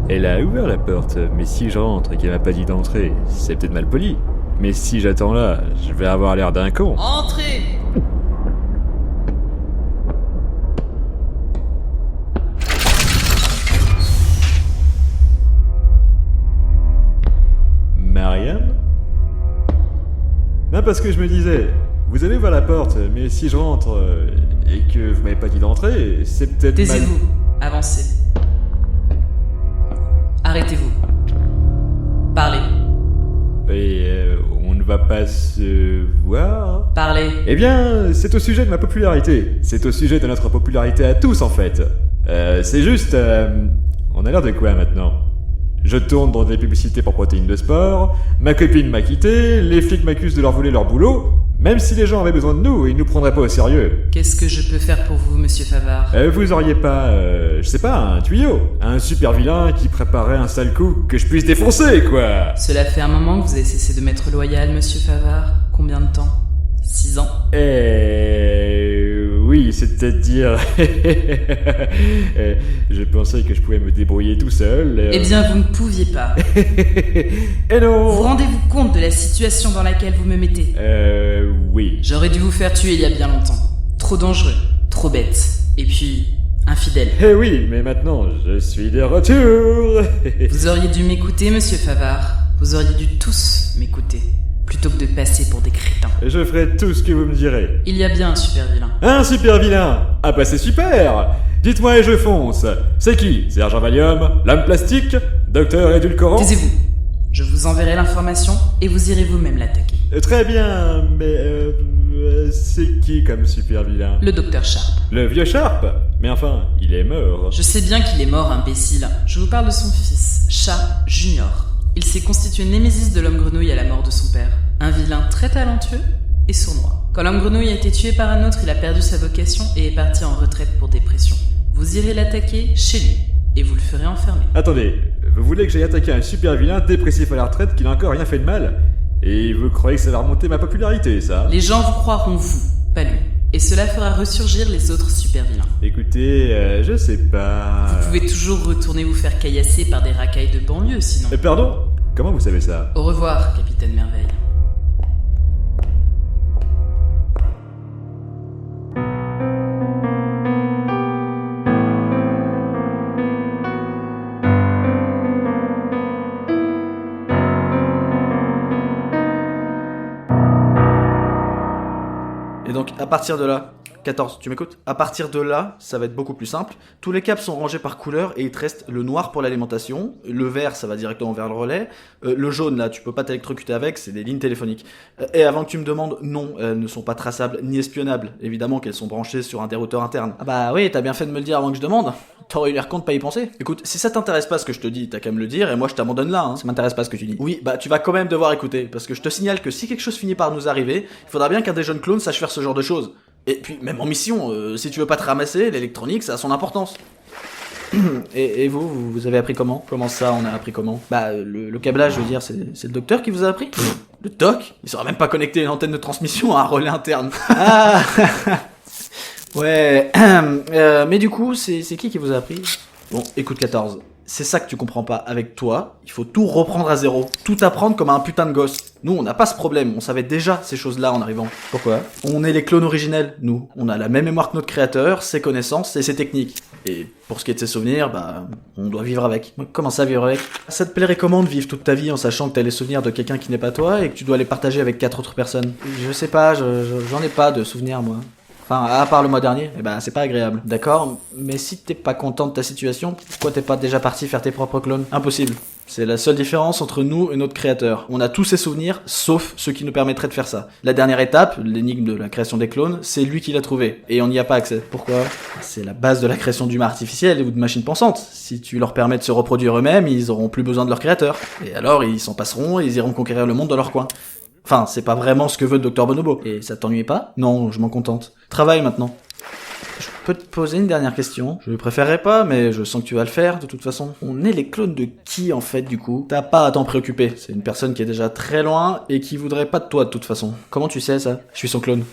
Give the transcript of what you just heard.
Elle a ouvert la porte, mais si je rentre et qu'elle m'a pas dit d'entrer, c'est peut-être mal poli. Mais si j'attends là, je vais avoir l'air d'un con. Entrez! Mariam? Non, parce que je me disais, vous avez ouvert la porte, mais si je rentre et que vous m'avez pas dit d'entrer, c'est peut-être Taisez-vous, avancez. Arrêtez-vous. Parlez. Et on ne va pas se voir? Parlez. Eh bien, c'est au sujet de ma popularité. C'est au sujet de notre popularité à tous, en fait. C'est juste... on a l'air de quoi, maintenant? Je tourne dans des publicités pour protéines de sport, ma copine m'a quitté, les flics m'accusent de leur voler leur boulot. Même si les gens avaient besoin de nous, ils nous prendraient pas au sérieux. Qu'est-ce que je peux faire pour vous, monsieur Favard? Vous auriez pas, je sais pas, un tuyau? Un super vilain qui préparait un sale coup que je puisse défoncer, quoi? Cela fait un moment que vous avez cessé de m'être loyal, monsieur Favard. Combien de temps? 6 ans? Oui, c'est-à-dire... je pensais que je pouvais me débrouiller tout seul. Eh bien, vous ne pouviez pas. Eh non! Vous rendez-vous compte de la situation dans laquelle vous me mettez? Oui. J'aurais dû vous faire tuer il y a bien longtemps. Trop dangereux, trop bête. Et puis, infidèle. Eh oui, mais maintenant, je suis de retour. Vous auriez dû m'écouter, monsieur Favard. Vous auriez dû tous m'écouter. Plutôt que de passer pour des crétins. Je ferai tout ce que vous me direz. Il y a bien un super vilain. Un super vilain? Ah bah c'est super! Dites-moi et je fonce. C'est qui? Sergent Valium? Lame plastique? Docteur édulcorant? Taisez-vous. Je vous enverrai l'information et vous irez vous-même l'attaquer. Très bien, mais c'est qui comme super vilain? Le docteur Sharp. Le vieux Sharp? Mais enfin, il est mort. Je sais bien qu'il est mort, imbécile. Je vous parle de son fils, Sharp Junior. Il s'est constitué némésis de l'homme grenouille à la mort de son père. Un vilain très talentueux et sournois. Quand l'homme grenouille a été tué par un autre, il a perdu sa vocation et est parti en retraite pour dépression. Vous irez l'attaquer chez lui et vous le ferez enfermer. Attendez, vous voulez que j'aille attaquer un super vilain dépressif à la retraite qui n'a encore rien fait de mal? Et vous croyez que ça va remonter ma popularité, ça? Les gens vous croiront vous, pas lui. Et cela fera ressurgir les autres super vilains. Écoutez, je sais pas... Vous pouvez toujours retourner vous faire caillasser par des racailles de banlieue, sinon. Pardon? Comment vous savez ça? Au revoir, Capitaine Merveille. Et donc, à partir de là, 14, tu m'écoutes? À partir de là, ça va être beaucoup plus simple. Tous les câbles sont rangés par couleur et il te reste le noir pour l'alimentation. Le vert, ça va directement vers le relais. Le jaune, là, tu peux pas t'électrocuter avec, c'est des lignes téléphoniques. Et avant que tu me demandes, non, elles ne sont pas traçables ni espionnables. Évidemment qu'elles sont branchées sur un dérouteur interne. Ah bah oui, t'as bien fait de me le dire avant que je demande. T'aurais eu l'air con de pas y penser. Écoute, si ça t'intéresse pas ce que je te dis, t'as qu'à me le dire et moi je t'abandonne là. Ça m'intéresse pas ce que tu dis. Oui, bah tu vas quand même devoir écouter, parce que je te signale que si quelque chose finit par nous arriver, il faudra bien qu'un des jeunes clones sache faire ce genre de choses. Et puis, même en mission, si tu veux pas te ramasser, l'électronique, ça a son importance. Et vous avez appris comment? Comment ça, on a appris comment? Bah, le câblage, je veux dire, c'est le docteur qui vous a appris? Le doc? Il saura même pas connecter une antenne de transmission à un relais interne. Ah ouais, mais du coup, c'est qui vous a appris? Bon, écoute 14, c'est ça que tu comprends pas. Avec toi, il faut tout reprendre à zéro. Tout apprendre comme un putain de gosse. Nous, on n'a pas ce problème, on savait déjà ces choses-là en arrivant. Pourquoi? On est les clones originels, nous. On a la même mémoire que notre créateur, ses connaissances et ses techniques. Et pour ce qui est de ses souvenirs, bah, on doit vivre avec. Comment ça, vivre avec? Ça te plairait comment de vivre toute ta vie en sachant que t'as les souvenirs de quelqu'un qui n'est pas toi et que tu dois les partager avec 4 autres personnes? Je sais pas, j'en ai pas de souvenirs, moi. Enfin, à part le mois dernier, eh ben, c'est pas agréable. D'accord, mais si t'es pas content de ta situation, pourquoi t'es pas déjà parti faire tes propres clones? Impossible. C'est la seule différence entre nous et notre créateur. On a tous ses souvenirs, sauf ceux qui nous permettraient de faire ça. La dernière étape, l'énigme de la création des clones, c'est lui qui l'a trouvé. Et on n'y a pas accès. Pourquoi? C'est la base de la création d'humains artificiels ou de machines pensantes. Si tu leur permets de se reproduire eux-mêmes, ils auront plus besoin de leur créateur. Et alors, ils s'en passeront et ils iront conquérir le monde dans leur coin. Enfin, c'est pas vraiment ce que veut Dr Bonobo. Et ça t'ennuie pas? Non, je m'en contente. Travaille maintenant. Je peux te poser une dernière question? Je préférerais pas, mais je sens que tu vas le faire, de toute façon. On est les clones de qui, en fait, du coup? T'as pas à t'en préoccuper. C'est une personne qui est déjà très loin et qui voudrait pas de toi, de toute façon. Comment tu sais ça? Je suis son clone.